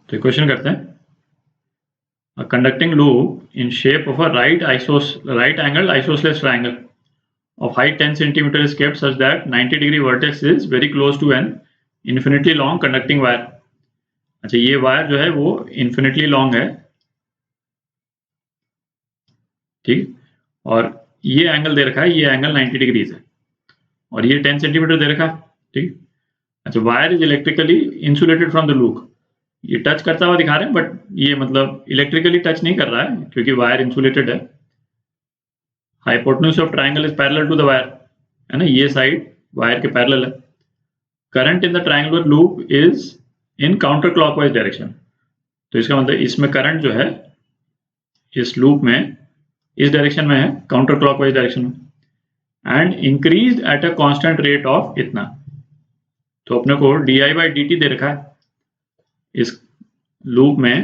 तो क्वेश्चन करते हैं, a conducting loop in shape of a right angled isosceles triangle of height 10 cm is kept such that 90-degree vertex is very close to an infinitely long conducting wire. अच्छा, ये wire जो है वो infinitely long है, ठीक, और ये angle दे रखा है, ये एंगल 90 डिग्रीज है और ये 10 सेंटीमीटर दे रखा है, ठीक। अच्छा, wire is electrically insulated from the loop. ये टच करता हुआ दिखा रहे हैं, बट ये मतलब इलेक्ट्रिकली टच नहीं कर रहा है क्योंकि वायर इंसुलेटेड है। Hypotenuse of triangle is parallel to the wire, है ना, ये साइड वायर के पैरेलल है। Current in the triangular loop is in counter clockwise direction. तो इसका मतलब इसमें करंट जो है इस लूप में इस डायरेक्शन में है, काउंटर क्लॉकवाइज डायरेक्शन में, and increase at a constant rate of इतना। तो अपने को di/dt दे रखा है इस लूप में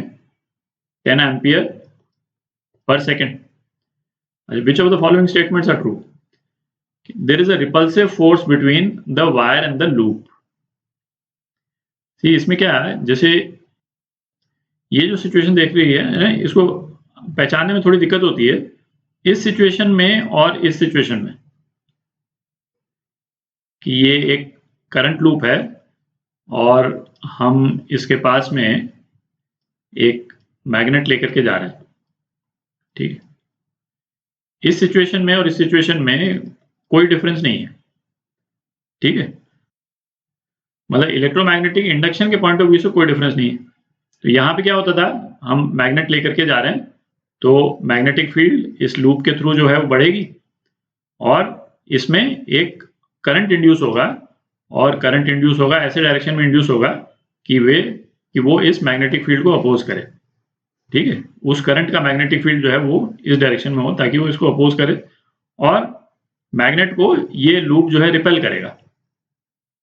10 ampere per second. Which of the following statements are true? There is a repulsive force between the wire and the loop. See, इसमें क्या है, जैसे ये जो सिचुएशन देख रही है, इसको पहचानने में थोड़ी दिक्कत होती है इस सिचुएशन में और इस सिचुएशन में, कि ये एक करंट लूप है और हम इसके पास में एक मैग्नेट लेकर के जा रहे हैं, ठीक है। इस सिचुएशन में और इस सिचुएशन में कोई डिफरेंस नहीं है, ठीक है, मतलब इलेक्ट्रोमैग्नेटिक इंडक्शन के पॉइंट ऑफ व्यू से कोई डिफरेंस नहीं है। तो यहाँ पे क्या होता था, हम मैग्नेट लेकर के जा रहे हैं तो मैग्नेटिक फील्ड इस लूप के थ्रू जो है वो बढ़ेगी और इसमें एक करंट इंड्यूस होगा, और करंट इंड्यूस होगा ऐसे डायरेक्शन में इंड्यूस होगा कि वो इस मैग्नेटिक फील्ड को अपोज करे, ठीक है। उस करंट का मैग्नेटिक फील्ड जो है वो इस डायरेक्शन में हो ताकि वो इसको अपोज करे और मैग्नेट को ये लूप जो है रिपेल करेगा,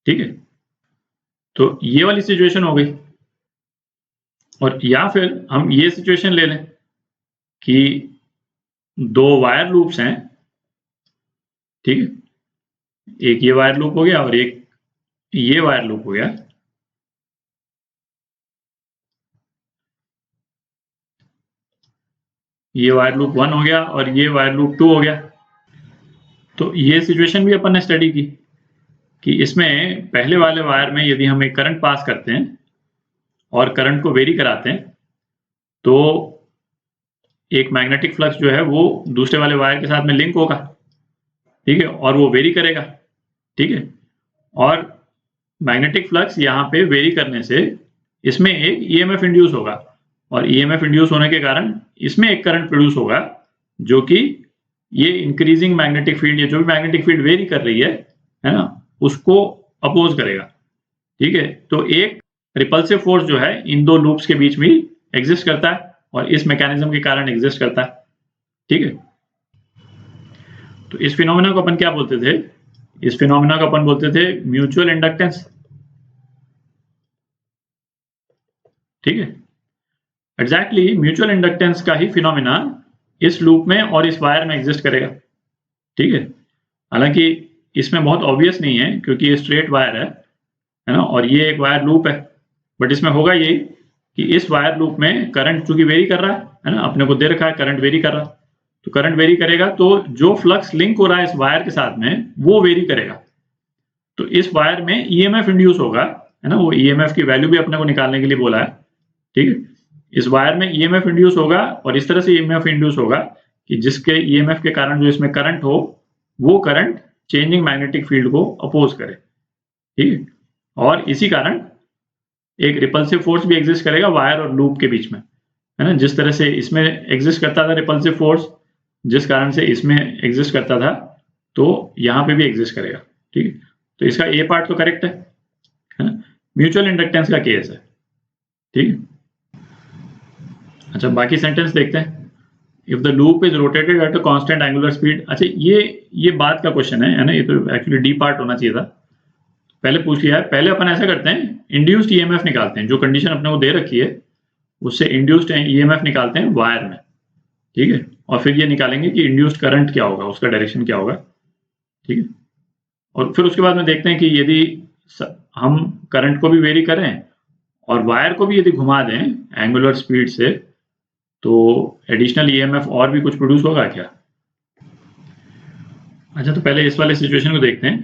ठीक है। तो ये वाली सिचुएशन हो गई। और या फिर हम ये सिचुएशन ले लें कि दो वायर लूप्स हैं, ठीक है, एक ये वायर लूप हो गया और एक ये वायर लूप हो गया। ये वायर लूप 1 हो गया और ये वायर लूप 2 हो गया। तो ये सिचुएशन भी अपन ने स्टडी की कि इसमें पहले वाले वायर में यदि हम एक करंट पास करते हैं और करंट को वेरी कराते हैं तो एक मैग्नेटिक फ्लक्स जो है वो दूसरे वाले वायर के साथ में लिंक होगा, ठीक है, और वो वेरी करेगा, ठीक है। और मैग्नेटिक फ्लक्स यहाँ पे वेरी करने से इसमें एक ईएमएफ इंड्यूस होगा और ईएमएफ इंड्यूस होने के कारण इसमें एक करंट प्रोड्यूस होगा जो कि ये इंक्रीजिंग मैग्नेटिक फील्ड, ये जो भी मैग्नेटिक फील्ड वेरी कर रही है ना, उसको अपोज करेगा, ठीक है। तो एक रिपल्सिव फोर्स जो है इन दो लूप्स के बीच में एग्जिस्ट करता है और इस मैकेनिज्म के कारण एग्जिस्ट करता है, ठीक है। तो इस फिनोमेना को अपन क्या बोलते थे, इस फिनोमेना को अपन बोलते थे म्यूचुअल इंडक्टेंस, ठीक है। एग्जैक्टली म्यूचुअल इंडक्टेंस का ही फिनोमेना इस लूप में और इस वायर में एग्जिस्ट करेगा, ठीक है। हालांकि इसमें बहुत ऑब्वियस नहीं है क्योंकि ये स्ट्रेट वायर है ना, और ये एक वायर लूप है, बट इसमें होगा ये कि इस वायर लूप में करंट चूंकि वेरी कर रहा है ना, अपने को दे रखा है करंट वेरी कर रहा है, तो करंट वेरी करेगा तो जो फ्लक्स लिंक हो रहा है इस वायर के साथ में वो वेरी करेगा। तो इस वायर में ईएमएफ इंड्यूस होगा, है ना, वो ईएमएफ की वैल्यू भी अपने को निकालने के लिए बोला है, ठीक है। इस वायर में ईएमएफ इंड्यूस होगा और इस तरह से ईएमएफ इंड्यूस होगा कि जिसके ईएमएफ के कारण जो इसमें करंट हो वो करंट चेंजिंग मैग्नेटिक फील्ड को अपोज करे, ठीक है। और इसी कारण एक रिपल्सिव फोर्स भी एग्जिस्ट करेगा वायर और लूप के बीच में, है ना, जिस तरह से इसमें एग्जिस्ट करता था रिपल्सिव फोर्स, जिस कारण से इसमें एग्जिस्ट करता था, तो यहाँ पे भी एग्जिस्ट करेगा, ठीक है। तो इसका ए पार्ट तो करेक्ट है ना, म्यूचुअल इंडक्टेंस का केस है, ठीक है। अच्छा, बाकी सेंटेंस देखते हैं। If the loop is rotated at a constant angular speed. अच्छा, ये बात का क्वेश्चन है ना, ये तो एक्चुअली डी पार्ट होना चाहिए था, पहले पूछ लिया है। पहले अपन ऐसा करते हैं, इंड्यूस्ड ईएमएफ निकालते हैं, जो कंडीशन अपने को दे रखी है उससे इंड्यूस्ड ईएमएफ निकालते हैं वायर में, ठीक है, और फिर ये निकालेंगे कि इंड्यूस्ड करंट क्या होगा, उसका डायरेक्शन क्या होगा, ठीक है। और फिर उसके बाद में देखते हैं कि यदि हम करंट को भी वेरी करें और वायर को भी यदि घुमा दें एंगुलर स्पीड से तो एडिशनल ईएमएफ और भी कुछ प्रोड्यूस होगा क्या? अच्छा, तो पहले इस वाले सिचुएशन को देखते हैं।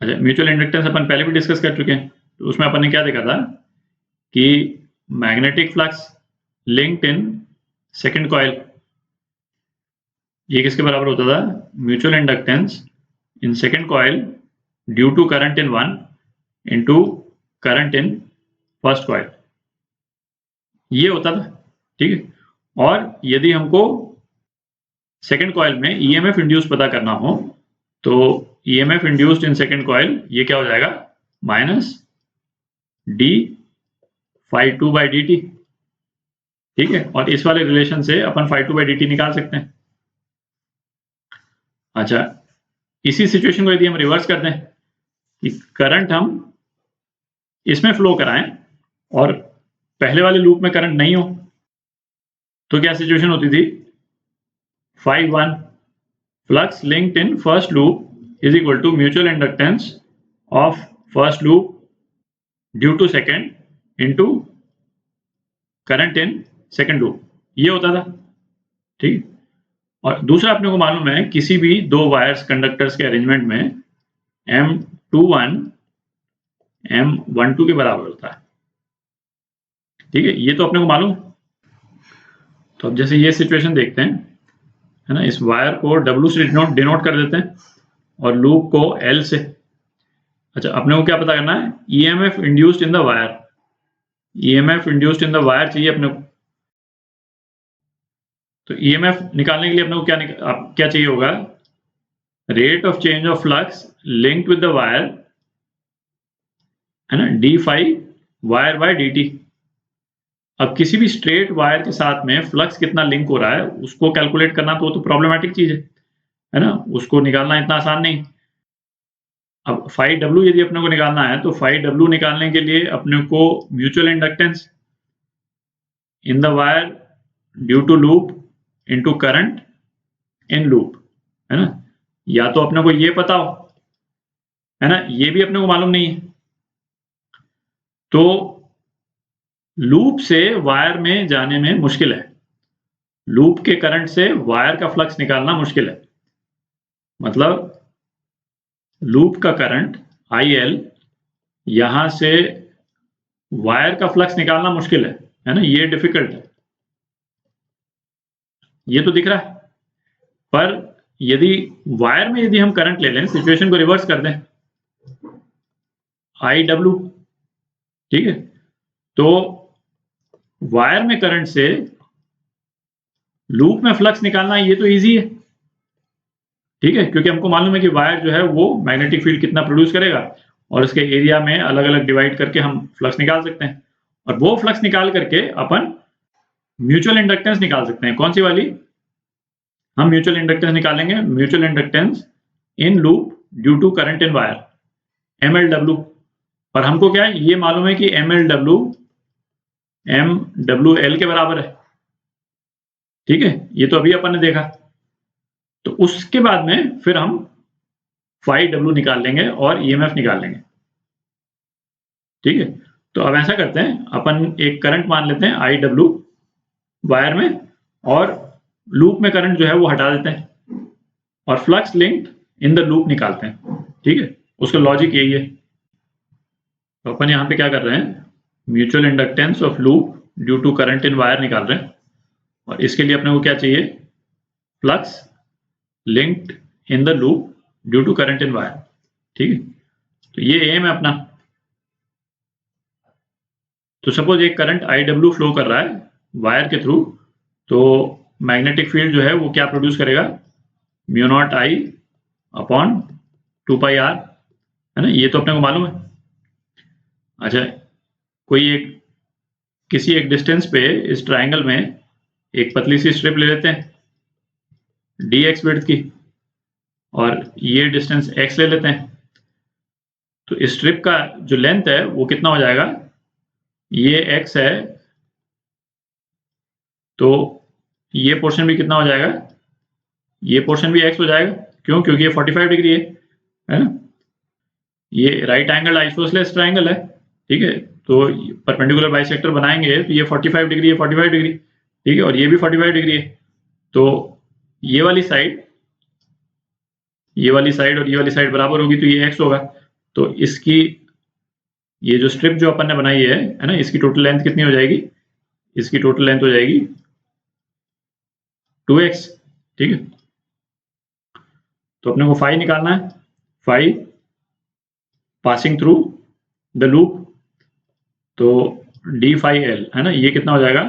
अच्छा, म्यूचुअल इंडक्टेंस अपन पहले भी डिस्कस कर चुके हैं, तो उसमें अपन ने क्या देखा था कि magnetic flux linked in second coil, ये किसके बराबर होता था? Mutual inductance in second coil due to current in one into current in first coil, ये होता था। ठीक है, और यदि हमको सेकंड कॉइल में ईएमएफ इंड्यूस पता करना हो तो EMF induced in second coil ये क्या हो जाएगा? Minus d phi 2 by d t. ठीक है, और इस वाले रिलेशन से अपन फाई 2 बाई डी टी निकाल सकते हैं। अच्छा, इसी सिचुएशन को यदि हम रिवर्स कर दें कि करंट हम इसमें फ्लो कराएं और पहले वाले लूप में करंट नहीं हो, तो क्या सिचुएशन होती थी? Phi 1 flux linked in first loop is equal to mutual inductance of first loop due to second into current in second loop, ये होता था। ठीक, और दूसरा अपने को मालूम है किसी भी दो वायर्स कंडक्टर्स के अरेंजमेंट में M21 M12 के बराबर होता है। ठीक है, ये तो अपने को मालूम। तो अब जैसे ये सिचुएशन देखते हैं, है ना, इस वायर को W से डिनोट कर देते हैं और लूप को L से। अच्छा, अपने को क्या पता करना है? EMF induced in the wire, EMF induced in the wire चाहिए अपने को। तो EMF निकालने के लिए अपने को क्या चाहिए होगा? Rate of change of flux linked with the wire, है ना, d phi wire by d t. अब किसी भी स्ट्रेट वायर के साथ में फ्लक्स कितना लिंक हो रहा है उसको कैलकुलेट करना तो प्रॉब्लमेटिक चीज है ना, उसको निकालना इतना आसान नहीं। अब फाई डब्ल्यू यदि अपने को निकालना है तो फाई डब्ल्यू निकालने के लिए अपने को mutual inductance in the wire due to loop into current in loop, है ना, या तो अपने को ये पता हो, है ना, ये भी अपने को मालूम नहीं है। तो लूप से वायर में जाने में मुश्किल है, लूप के करंट से वायर का फ्लक्स निकालना मुश्किल है। मतलब लूप का करंट IL यहां से वायर का फ्लक्स निकालना मुश्किल है ना, ये डिफिकल्ट है, ये तो दिख रहा है। पर यदि वायर में यदि हम करंट ले लें, सिचुएशन को रिवर्स कर दें, IW, ठीक है, तो वायर में करंट से लूप में फ्लक्स निकालना ये तो इजी है। ठीक है, क्योंकि हमको मालूम है कि वायर जो है वो मैग्नेटिक फील्ड कितना प्रोड्यूस करेगा और उसके एरिया में अलग अलग डिवाइड करके हम फ्लक्स निकाल सकते हैं, और वो फ्लक्स निकाल करके अपन म्यूचुअल इंडक्टेंस निकाल सकते हैं। कौन सी वाली? हम म्यूचुअल इंडक्टेंस निकालेंगे, mutual inductance in loop due to current in wire, MLW। और हमको क्या है, ये मालूम है कि MLW MWL के बराबर है। ठीक है, ये तो अभी अपन ने देखा। तो उसके बाद में फिर हम फाई डब्ल्यू निकाल लेंगे और EMF निकाल लेंगे। ठीक है, तो अब ऐसा करते हैं, अपन एक करंट मान लेते हैं IW वायर में, और लूप में करंट जो है वो हटा देते हैं और flux linked in the loop निकालते हैं। ठीक है, उसका लॉजिक यही है। तो अपन यहाँ पे क्या कर रहे हैं, mutual inductance of loop due to current in wire निकाल रहे हैं, और इसके लिए अपने को क्या चाहिए? Flux linked in the loop due to current in wire. ठीक है, तो ये एम है अपना। तो सपोज एक करंट IW फ्लो कर रहा है वायर के थ्रू, तो मैग्नेटिक फील्ड जो है वो क्या प्रोड्यूस करेगा? Mu naught I upon 2πr, है ना, ये तो अपने को मालूम है। अच्छा, कोई एक किसी एक डिस्टेंस पे इस ट्राइंगल में एक पतली सी स्ट्रिप ले लेते हैं dx विड्थ की, और ये डिस्टेंस x ले लेते हैं। तो इस स्ट्रिप का जो लेंथ है वो कितना हो जाएगा? ये x है, तो ये पोर्शन भी कितना हो जाएगा? ये पोर्शन भी x हो जाएगा। क्यों? क्योंकि ये 45 डिग्री है ना, ये राइट एंगल आइसोसेलेस ट्राइंगल है। ठीक है, तो परपेंडिकुलर बाइसेक्टर बनाएंगे तो ये 45 डिग्री है, 45 डिग्री, ठीक है, और ये भी 45 डिग्री है। तो ये वाली साइड और ये वाली साइड बराबर होगी तो ये x होगा। तो इसकी ये जो स्ट्रिप जो अपन ने बनाई है ना, इसकी टोटल लेंथ कितनी हो जाएगी? इसकी टोटल लेंथ हो जाएगी 2x, ठीक है। तो अपने को फाई निकालना है, phi passing through the loop, तो डी फाई एल है ना, ये कितना हो जाएगा?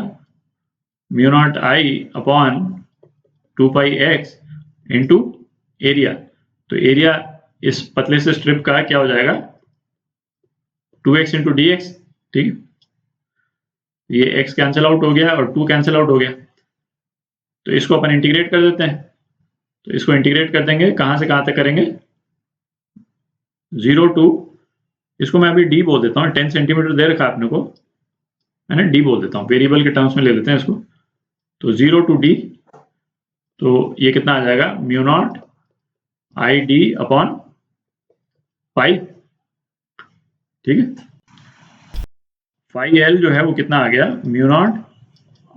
Mu naught I upon 2 pi x into area. तो एरिया इस पतले से स्ट्रिप का क्या हो जाएगा? 2x इंटू डी एक्स, ठीक है। ये x कैंसिल आउट हो गया और 2 कैंसिल आउट हो गया। तो इसको अपन इंटीग्रेट कर देते हैं। तो इसको इंटीग्रेट कर देंगे, कहां से कहां तक करेंगे? 0 टू, इसको मैं अभी d बोल देता हूँ, 10 सेंटीमीटर दे रखा आपने को, है ना, d बोल देता हूँ, वेरिएबल के टर्म्स में ले लेते हैं इसको। तो 0 टू d, तो ये कितना आ जाएगा? Mu naught I D upon pi, ठीक है। फाई एल जो है वो कितना आ गया? Mu naught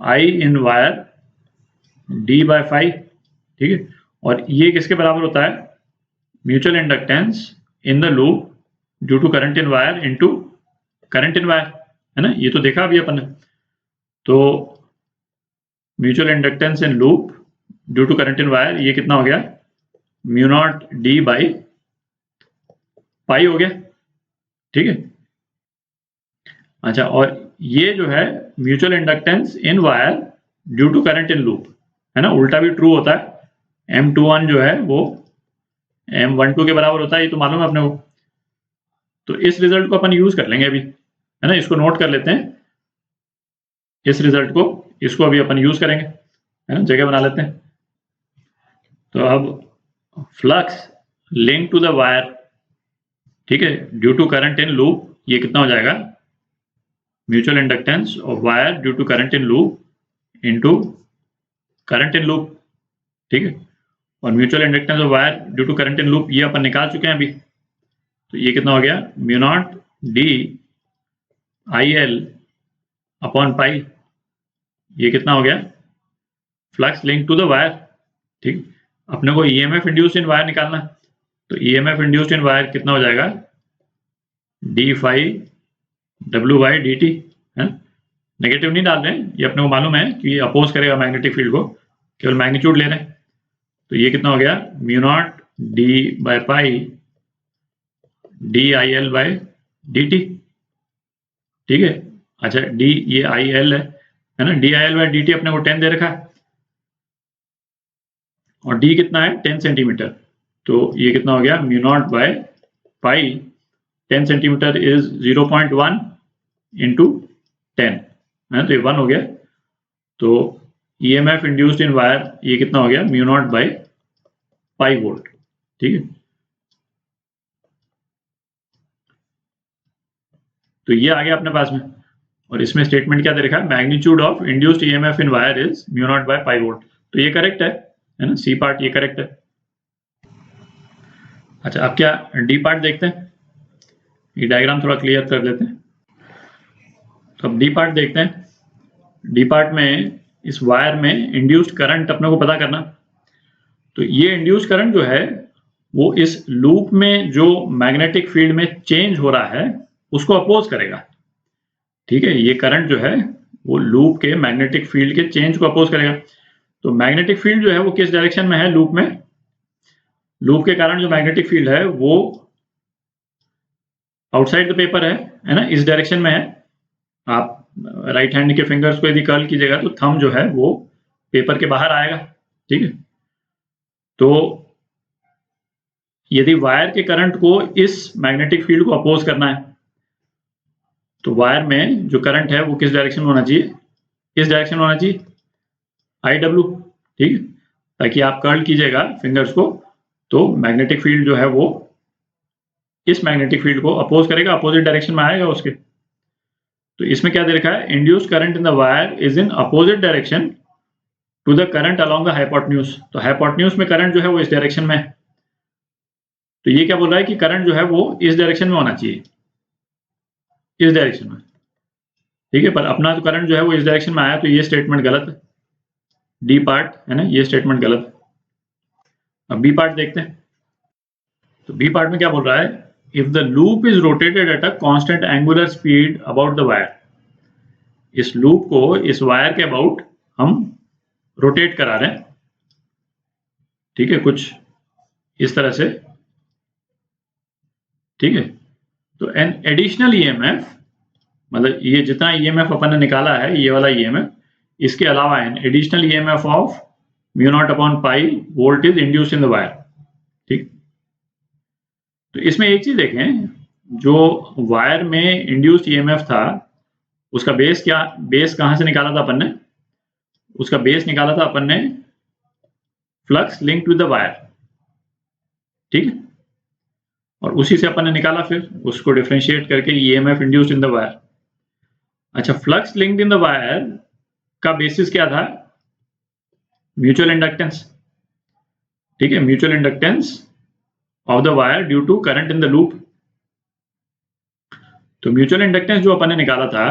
I in wire d by phi, ठीक है। और ये किसके बराबर होता है? Mutual inductance in the loop due to current in wire into current in wire, है ना, ये तो देखा अभी अपन ने। तो mutual inductance in loop due to current in wire, ये कितना हो गया? Mu naught d by pi हो गया, ठीक है। अच्छा, और ये जो है mutual inductance in wire due to current in loop, है ना, उल्टा भी ट्रू होता है। M21 जो है वो M12 के बराबर होता है, ये तो मालूम है अपने को। तो इस रिजल्ट को अपन यूज कर लेंगे अभी, है ना, इसको नोट कर लेते हैं, इस रिजल्ट को, इसको अभी अपन यूज करेंगे, है ना, जगह बना लेते हैं। तो अब flux link to the wire, ठीक है, due to current in loop, ये कितना हो जाएगा? Mutual inductance of wire due to current in loop into current in loop, ठीक है। और mutual inductance of wire due to current in loop ये अपन निकाल चुके हैं अभी। तो ये कितना हो गया? Mu naught d I L upon pi, ये कितना हो गया? Flux link to the wire, ठीक। अपने को ईएमएफ इंड्यूस्ड इन वायर निकालना है। तो ईएमएफ इंड्यूस्ड इन वायर कितना हो जाएगा? D phi W by d t, है, नेगेटिव नहीं डाल रहे हैं, ये अपने को मालूम है कि ये अपोज करेगा मैग्नेटिक फील्ड को, केवल मैग्नीट्यूड ले रहे हैं। तो ये कितना हो गया? Mu naught D by pi D I L by d t, ठीक है। अच्छा, डी ये आई एल है ना, D I L by d T अपने को 10 दे रखा है, और डी कितना है? 10 सेंटीमीटर। तो ये कितना हो गया? Mu not by pi 10 centimetre is 0.1 into 10, है, तो ये 1 हो गया। तो ईएमएफ इंड्यूस्ड इन वायर ये कितना हो गया? Mu not by pi volt, ठीक है। तो ये आ गया अपने पास में, और इसमें स्टेटमेंट क्या दे रखा है? Magnitude of induced EMF in wire is mu naught by pi volt. तो ये करेक्ट है ना, सी पार्ट ये करेक्ट है। अच्छा, अब क्या डी पार्ट देखते हैं, ये डायग्राम थोड़ा क्लियर कर लेते हैं। तो अब डी पार्ट देखते हैं। डी पार्ट में इस वायर में इंड्यूस्ड करंट अपने को पता करना। तो ये इंड्यूस्ड करंट जो है वो इस लूप में जो मैग्नेटिक फील्ड में चेंज हो रहा है उसको अपोज करेगा, ठीक है। ये करंट जो है वो लूप के मैग्नेटिक फील्ड के चेंज को अपोज करेगा। तो मैग्नेटिक फील्ड जो है वो किस डायरेक्शन में है? लूप में, लूप के कारण जो मैग्नेटिक फील्ड है वो आउटसाइड द पेपर है ना, इस डायरेक्शन में है। आप राइट हैंड के फिंगर्स को यदि कर्ल कीजिएगा तो थंब जो है वो पेपर के बाहर आएगा, ठीक है। तो यदि वायर के करंट को इस मैग्नेटिक फील्ड को अपोज करना है तो वायर में जो करंट है वो किस डायरेक्शन में होना चाहिए? इस डायरेक्शन में होना चाहिए, आई डब्ल्यू, ठीक है, ताकि आप कर्ल कीजिएगा फिंगर्स को तो मैग्नेटिक फील्ड जो है वो इस मैग्नेटिक फील्ड को अपोज करेगा, अपोजिट डायरेक्शन में आएगा उसके। तो इसमें क्या दे रखा है? Induced current in the wire is in opposite direction to the current along the hypotenuse. तो हाइपोटेन्यूज में करंट जो है वो इस डायरेक्शन में है। तो ये क्या बोल रहा है कि करंट जो है वो इस डायरेक्शन में होना चाहिए। इस डायरेक्शन में, ठीक है, पर अपना तो करंट जो है वो इस डायरेक्शन में आया, तो ये स्टेटमेंट गलत है, डी पार्ट है ना, ये स्टेटमेंट गलत है। अब बी पार्ट देखते हैं। तो बी पार्ट में क्या बोल रहा है, if the loop is rotated at a constant angular speed about the wire, इस लूप को इस वायर के अबाउट हम रोटेट करा रहे हैं, ठीक है, कुछ इस तरह से, ठीक है। तो एन एडिशनल ईएमएफ, मतलब ये जितना ईएमएफ अपन ने निकाला है, ये वाला ईएमएफ, इसके अलावा an additional EMF of mu naught upon pi volt is induced in the wire, ठीक। तो इसमें एक चीज देखें, जो वायर में इंड्यूस्ड ईएमएफ था उसका बेस क्या, बेस कहां से निकाला था अपन ने, उसका बेस निकाला था अपन ने flux linked with the wire, ठीक है, और उसी से अपन ने निकाला फिर उसको डिफरेंशिएट करके EMF induced in the wire. अच्छा, flux linked in the wire का बेसिस क्या था, म्यूचुअल इंडक्टेंस, ठीक है, mutual inductance of the wire due to current in the loop. तो म्यूचुअल इंडक्टेंस जो अपन ने निकाला था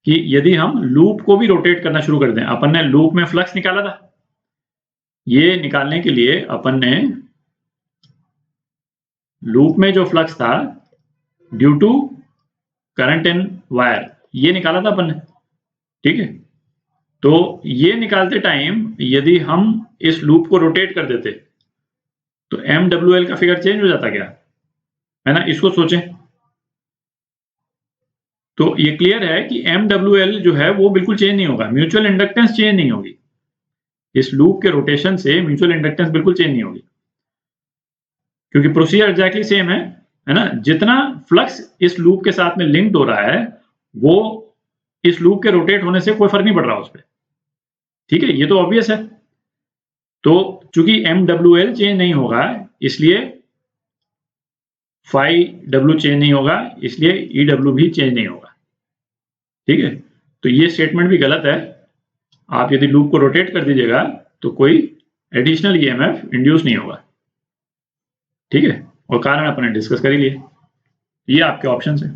कि यदि हम लूप को भी रोटेट करना शुरू कर दें, अपन ने लूप में फ्लक्स निकाला था, ये निकालने के लिए अपन ने लूप में जो फ्लक्स था due to current in wire, ये निकाला था अपन ने, ठीक है। तो ये निकालते टाइम यदि हम इस लूप को रोटेट कर देते तो MWL का फिगर चेंज हो जाता क्या, है ना, इसको सोचें। तो ये क्लियर है कि MWL जो है वो बिल्कुल चेंज नहीं होगा, म्यूचुअल इंडक्टेंस चेंज नहीं होगी, इस लूप के रोटेशन से म्यूचुअल इंडक्टेंस बिल्कुल चेंज नहीं होगी, क्योंकि प्रोसीजर एग्जैक्टली सेम है ना। जितना फ्लक्स इस लूप के साथ में लिंक्ड हो रहा है वो इस लूप के रोटेट होने से कोई फर्क नहीं पड़ रहा उस पर, ठीक है, ये तो ऑब्वियस है। तो चूंकि MWL चेंज नहीं होगा इसलिए फाई W चेंज नहीं होगा, इसलिए EW भी चेंज नहीं होगा, ठीक है। तो ये स्टेटमेंट भी गलत है, आप यदि लूप को रोटेट कर दीजिएगा तो कोई एडिशनल ईएमएफ इंड्यूस नहीं होगा, ठीक है, और कारण अपने डिस्कस कर ही लिए। ये आपके ऑप्शन है।